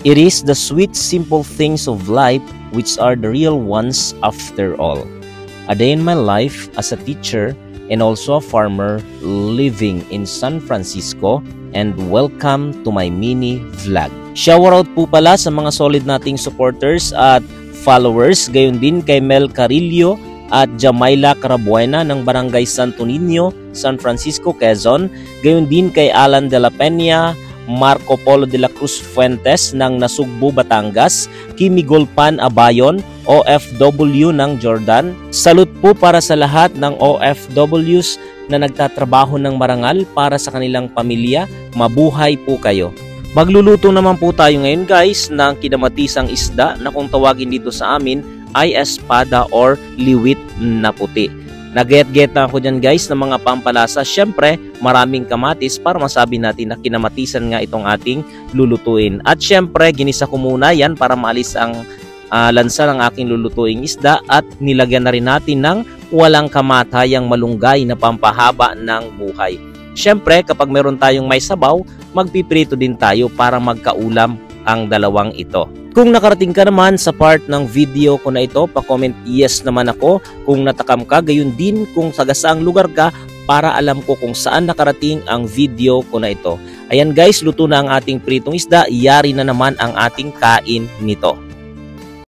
It is the sweet simple things of life which are the real ones after all. A day in my life as a teacher and also a farmer living in San Francisco, and welcome to my mini vlog. Shoutout po pala sa mga solid nating supporters at followers, gayon din kay Mel Carillo at Jamaila Carabuena ng Barangay Santo Niño, San Francisco, Quezon, gayon din kay Alan de la Peña, Marco Polo de la Cruz Fuentes ng Nasugbu, Batangas, Kimi Golpan Abayon, OFW ng Jordan. Salute po para sa lahat ng OFWs na nagtatrabaho ng marangal para sa kanilang pamilya. Mabuhay po kayo. Magluluto naman po tayo ngayon guys ng kinamatisang isda na kung tawagin dito sa amin ay espada or liwit na puti. Nag-get na ako dyan guys ng mga pampalasa. Syempre, maraming kamatis para masabi natin na kinamatisan nga itong ating lulutuin. At syempre, ginisa ko muna yan para maalis ang lansa ng aking lulutuing isda at nilagyan na rin natin ng walang kamatayang malunggay na pampahaba ng buhay. Syempre, kapag meron tayong may sabaw, magpiprito din tayo para magkaulam ang dalawang ito. Kung nakarating ka naman sa part ng video ko na ito, pa-comment yes naman ako kung natakam ka, gayon din kung sa saang lugar ka para alam ko kung saan nakarating ang video ko na ito. Ayan guys, luto na ang ating pritong isda, yari na naman ang ating kain nito.